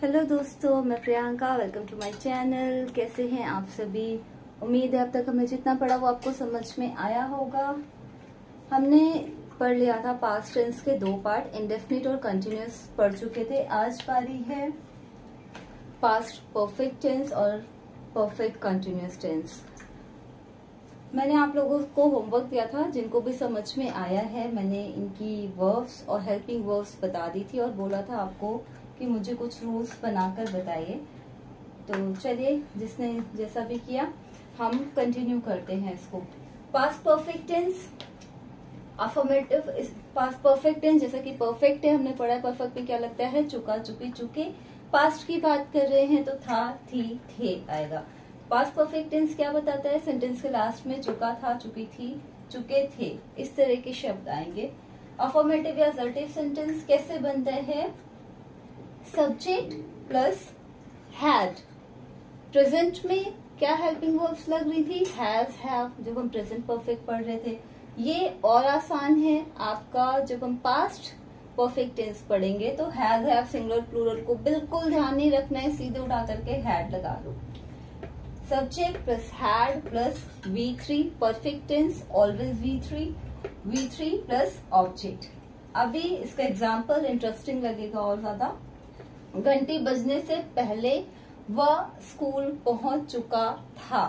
Hello दोस्तों, मैं Priyanka. Welcome to my channel. कैसे हैं आप सभी? उम्मीद है अब तक हमें जितना पढ़ा वो आपको समझ में आया होगा। हमने पढ़ लिया था पास्ट टेंस के दो पार्ट, इंडेफिनिट और कंटिन्यूअस पढ़ चुके थे। आज बारी है पास्ट परफेक्ट टेंस और परफेक्ट कंटिन्यूअस टेंस। मैंने आप लोगों को होमवर्क दिया था, जिनको भी समझ में आया है मैंने इनकी वर्ब्स और हेल्पिंग वर्ब्स बता दी थी और बोला था आपको कि मुझे कुछ रूल्स बनाकर बताइए। तो चलिए, जिसने जैसा भी किया हम कंटिन्यू करते हैं इसको। Past perfect tense, affirmative past perfect tense जैसा कि परफेक्ट है, हमने पढ़ा है परफेक्ट में क्या लगता है, चुका, चुकी, चुके। पास्ट की बात कर रहे हैं तो था, थी, थे आएगा। पास्ट परफेक्ट टेंस क्या बताता है, सेंटेंस के लास्ट में चुका, था, चुकी, थी, चुके, थे, इस तरह के शब्द आएंगे। अफर्मेटिव या असर्टिव सेंटेंस कैसे बनता है, सब्जेक्ट प्लस हैड। प्रेजेंट में क्या हेल्पिंग वर्ब्स लग रही थी, हैज, हैव, जब हम प्रेजेंट परफेक्ट पढ़ रहे थे। ये और आसान है आपका, जब हम पास्ट परफेक्ट टेंस पढ़ेंगे तो हैज, हैव, सिंगुलर प्लूरल को बिल्कुल ध्यान नहीं रखना है, सीधे उठा करके हैड लगा दो। Subject plus had plus V3, perfect tense always V3 plus object. अभी इसका एग्जाम्पल इंटरेस्टिंग लगेगा और ज्यादा। घंटी बजने से पहले वह स्कूल पहुंच चुका था।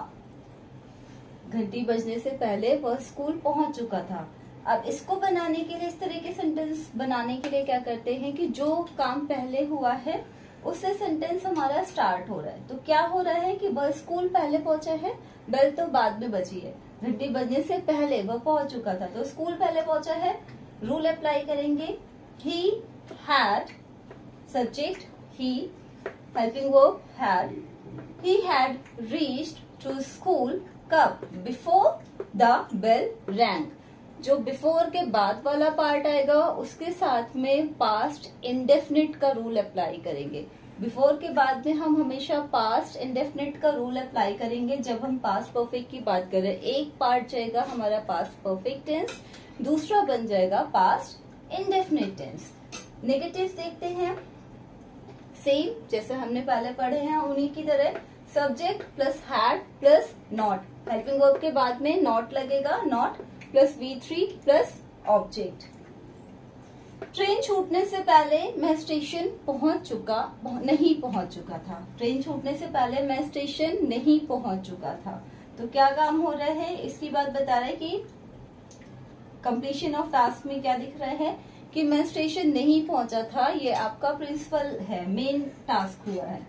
घंटी बजने से पहले वह स्कूल पहुंच चुका था। अब इसको बनाने के लिए, इस तरह के सेंटेंस बनाने के लिए क्या करते हैं कि जो काम पहले हुआ है उससे सेंटेंस हमारा स्टार्ट हो रहा है। तो क्या हो रहा है कि वह स्कूल पहले पहुंचा है, बेल तो बाद में बजी है। घंटी बजने से पहले वह पहुंच चुका था, तो स्कूल पहले पहुंचा है। रूल अप्लाई करेंगे, he had, subject he, helping verb had, he had reached to school कब, before the bell rang। जो बिफोर के बाद वाला पार्ट आएगा उसके साथ में पास्ट इंडेफिनिट का रूल अप्लाई करेंगे। बिफोर के बाद में हम हमेशा पास्ट इंडेफिनिट का रूल अप्लाई करेंगे जब हम पास्ट परफेक्ट की बात करें। एक पार्ट जाएगा हमारा पास्ट परफेक्ट टेंस, दूसरा बन जाएगा पास्ट इंडेफिनिट टेंस। नेगेटिव देखते हैं, सेम जैसे हमने पहले पढ़े हैं उन्हीं की तरह। Subject plus had plus not, helping verb के बाद में नॉट लगेगा, not plus V3 plus object. Train छूटने से पहले मैं स्टेशन नहीं पहुंच चुका था। ट्रेन छूटने से पहले मैं स्टेशन नहीं पहुंच चुका था। तो क्या काम हो रहा है, इसकी बात बता रहे कि कंप्लीशन ऑफ टास्क में क्या दिख रहा है कि मैं स्टेशन नहीं पहुंचा था। ये आपका प्रिंसिपल है, मेन टास्क हुआ है।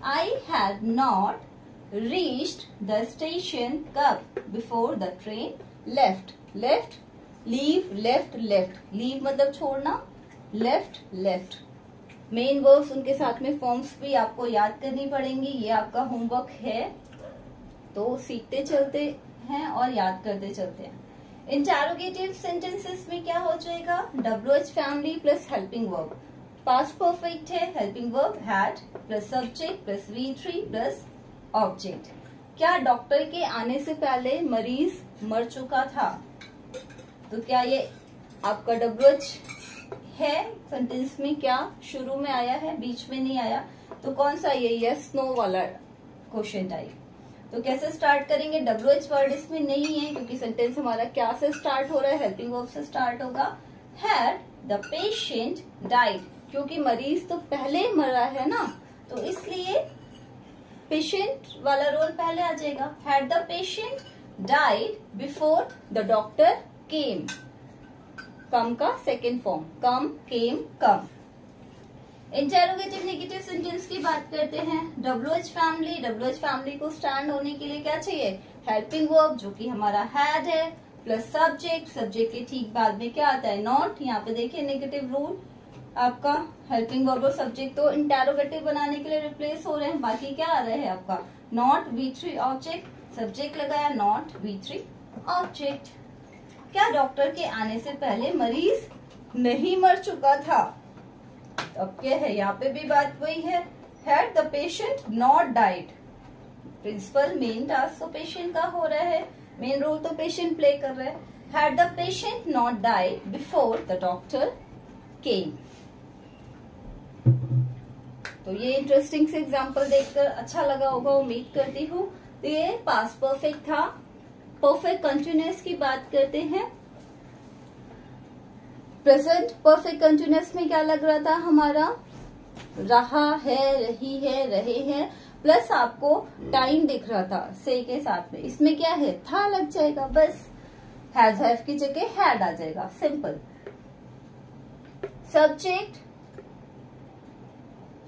I had not reached the station कब, before the train left. Left, leave, left, left, leave मतलब छोड़ना, लेफ्ट, लेफ्ट। मेन वर्ब्स उनके साथ में फॉर्म्स भी आपको याद करनी पड़ेंगी। ये आपका होमवर्क है, तो सीखते चलते हैं और याद करते चलते हैं। इंटेरोगेटिव सेंटेंसेस में क्या हो जाएगा, WH family plus helping verb. Past perfect है, helping verb had plus subject plus V3 plus object. क्या डॉक्टर के आने से पहले मरीज मर चुका था? तो क्या ये आपका WH है सेंटेंस में? क्या शुरू में आया है, बीच में नहीं आया? तो कौन सा ये यस नो वाला क्वेश्चन टाइप। तो कैसे स्टार्ट करेंगे, WH वर्ड इसमें नहीं है क्योंकि सेंटेंस हमारा क्या से स्टार्ट हो रहा है, हेल्पिंग वर्ब से स्टार्ट होगा। हैड द पेशेंट डाइड, क्योंकि मरीज तो पहले मरा है ना, तो इसलिए पेशेंट वाला रोल पहले आ जाएगा। Had the patient died before the doctor came. Come का second form, come, came, come. Interrogative negative sentence की बात करते हैं। WH फैमिली को स्टैंड होने के लिए क्या चाहिए, हेल्पिंग वर्ब जो कि हमारा हैड है प्लस सब्जेक्ट के ठीक बाद में क्या आता है, नॉट। यहाँ पे देखिए नेगेटिव रूल आपका, हेल्पिंग वर्ब और सब्जेक्ट तो इंटेरोगेटिव बनाने के लिए रिप्लेस हो रहे हैं। बाकी क्या आ रहा है आपका, नॉट, V3 ऑब्जेक्ट, सब्जेक्ट लगाया, नॉट, V3 ऑब्जेक्ट। क्या डॉक्टर के आने से पहले मरीज नहीं मर चुका था? अब क्या है, यहाँ पे भी बात वही है, had the patient not died. Principal main task तो पेशेंट का हो रहा है, मेन रोल तो पेशेंट प्ले कर रहा है। Had the patient not died before the doctor came. तो ये इंटरेस्टिंग से एग्जाम्पल देखकर अच्छा लगा होगा, उम्मीद करती हूँ। तो ये पास्ट परफेक्ट था। परफेक्ट कंटिन्यूअस की बात करते हैं। प्रेजेंट परफेक्ट कंटिन्यूअस में क्या लग रहा था हमारा, रहा है, रही है, रहे हैं, प्लस आपको टाइम दिख रहा था से के साथ में। इसमें क्या है, था लग जाएगा, बस हैज हैव की जगह हैड आ जाएगा, सिंपल। सब्जेक्ट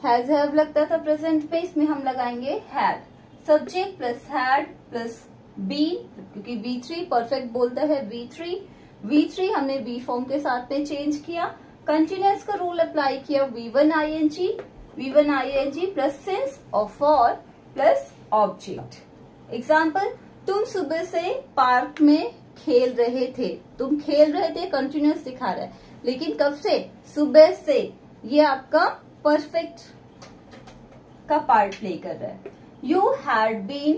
हैज हैव लगता था प्रेजेंट पे, इसमें हम लगाएंगे had. Subject plus had plus been, क्योंकि V3 परफेक्ट बोलता है V3 हमने बी फॉर्म के साथ में चेंज किया। कंटिन्यूअस का रूल अप्लाई किया, V1 ing प्लस सिंस और फॉर प्लस ऑब्जेक्ट। एग्जाम्पल, तुम सुबह से पार्क में खेल रहे थे। तुम खेल रहे थे कंटिन्यूअस दिखा रहा है, लेकिन कब से, सुबह से। ये आपका परफेक्ट का पार्ट प्ले कर रहा है। You had been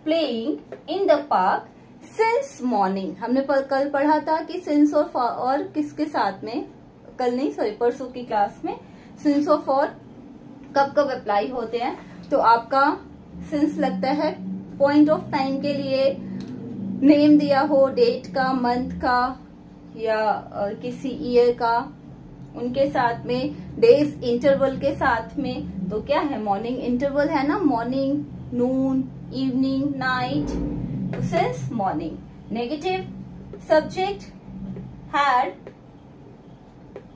playing in the park since morning. हमने कल पढ़ा था कि सिंस और किसके साथ में, कल नहीं सॉरी परसों की क्लास में, सिंस और फॉर कब कब अप्लाई होते हैं। तो आपका सिंस लगता है पॉइंट ऑफ टाइम के लिए, नेम दिया हो डेट का, मंथ का या किसी ईयर का, उनके साथ में, डेज इंटरवल के साथ में। तो क्या है, मॉर्निंग इंटरवल है ना, morning, noon, evening, night, since morning. Negative, subject had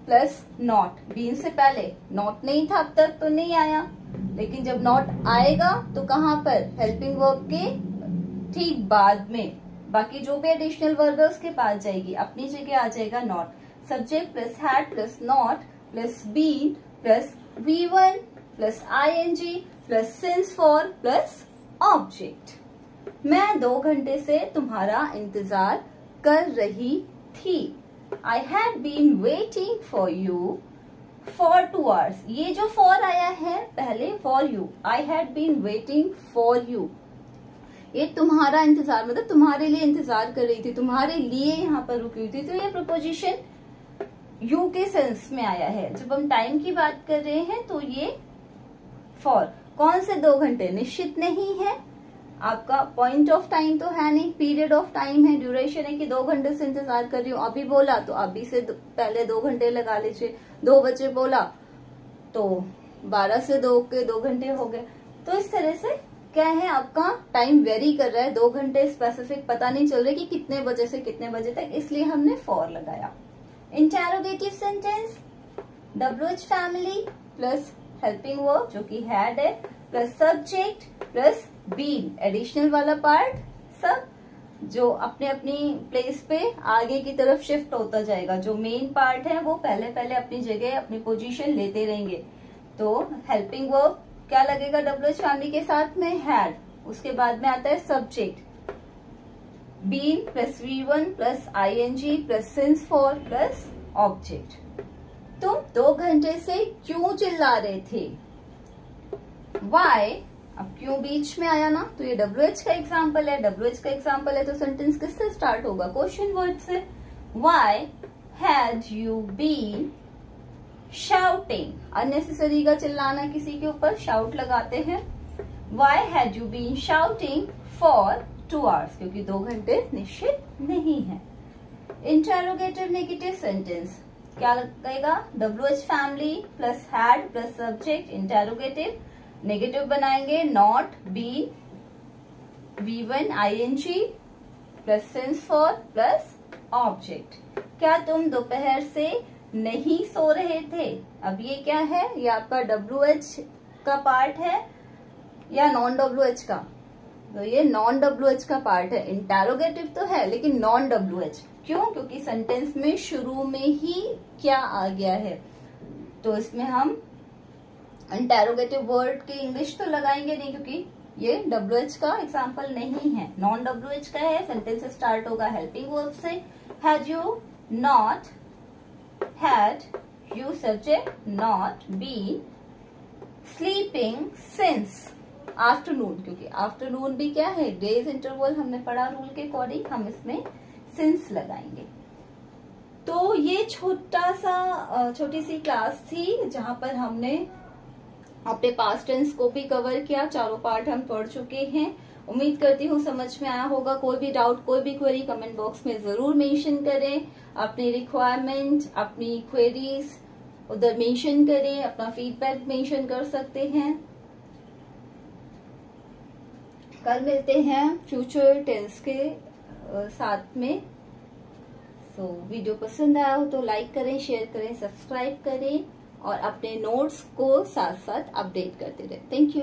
plus not. Been से पहले नॉट नहीं था, अब तक तो नहीं आया, लेकिन जब नॉट आएगा तो कहाँ पर, हेल्पिंग वर्ब के ठीक बाद में। बाकी जो भी एडिशनल वर्ब है उसके पास जाएगी, अपनी जगह आ जाएगा not. Subject plus had plus not plus been plus V1 plus ing plus since for plus object. मैं 2 घंटे से तुम्हारा इंतजार कर रही थी। I had been waiting for you for 2 hours। ये जो for आया है पहले, for you, I had been waiting for you, ये तुम्हारा इंतजार मतलब तुम्हारे लिए इंतजार कर रही थी, तुम्हारे लिए यहाँ पर रुकी हुई थी। तो ये प्रपोजिशन यू के सेंस में आया है। जब हम टाइम की बात कर रहे हैं तो ये फॉर, कौन से 2 घंटे, निश्चित नहीं है, आपका पॉइंट ऑफ टाइम तो है नहीं, पीरियड ऑफ टाइम है, ड्यूरेशन है कि 2 घंटे से इंतजार कर रही हूँ। अभी बोला तो अभी से पहले 2 घंटे लगा लीजिए। 2 बजे बोला तो 12 से 2 के 2 घंटे हो गए। तो इस तरह से क्या है, आपका टाइम वेरी कर रहा है, 2 घंटे स्पेसिफिक पता नहीं चल रहा कि कितने बजे से कितने बजे तक, इसलिए हमने फॉर लगाया। Interrogative sentence, WH family plus helping verb जो कि हैड है, plus subject plus been, additional वाला पार्ट सब जो अपने अपनी प्लेस पे आगे की तरफ शिफ्ट होता जाएगा। जो मेन पार्ट है वो पहले पहले अपनी जगह अपनी पोजीशन लेते रहेंगे। तो हेल्पिंग वर्ब क्या लगेगा WH फैमिली के साथ में, हैड, उसके बाद में आता है subject, been plus V1 plus ing plus since for plus object. तुम 2 घंटे से क्यों चिल्ला रहे थे, वाई, अब क्यों बीच में आया ना, तो ये WH का एग्जाम्पल है। WH का एग्जाम्पल है तो सेंटेंस किससे स्टार्ट होगा, क्वेश्चन वर्ड से। Why had you been shouting, unnecessary का चिल्लाना किसी के ऊपर, शाउट लगाते हैं। Why had you been shouting for 2 hours, क्योंकि 2 घंटे निश्चित नहीं है। इंटेरोगेटिव नेगेटिव सेंटेंस क्या लगेगा, WH family plus had plus subject, interrogative negative बनाएंगे, not, been, V1 ing plus since for plus object. क्या तुम दोपहर से नहीं सो रहे थे, अब ये क्या है, ये आपका WH का पार्ट है या नॉन WH का, तो ये नॉन WH का पार्ट है। इंटेरोगेटिव तो है लेकिन नॉन WH, क्यों, क्योंकि सेंटेंस में शुरू में ही क्या आ गया है, तो इसमें हम इंटेरोगेटिव वर्ड की इंग्लिश तो लगाएंगे नहीं, क्योंकि ये WH का एग्जाम्पल नहीं है, नॉन WH का है। सेंटेंस स्टार्ट होगा हेल्पिंग वर्ब से, had you not, had you subject, not been sleeping since afternoon, क्योंकि आफ्टरनून भी क्या है, डेज इंटरवल हमने पढ़ा रूल के अकॉर्डिंग, हम इसमें सिंस लगाएंगे। तो ये छोटी सी क्लास थी जहां पर हमने अपने पास्ट टेंस को भी कवर किया। चारों पार्ट हम पढ़ चुके हैं। उम्मीद करती हूँ समझ में आया होगा। कोई भी डाउट, कोई भी क्वेरी कमेंट बॉक्स में जरूर मेंशन करें। अपनी रिक्वायरमेंट, अपनी क्वेरीज उधर मेंशन करें। अपना फीडबैक मेंशन कर सकते हैं। कल मिलते हैं फ्यूचर टेंस के साथ में। वीडियो पसंद आया हो तो लाइक करें, शेयर करें, सब्सक्राइब करें और अपने नोट्स को साथ साथ अपडेट करते रहें। Thank you.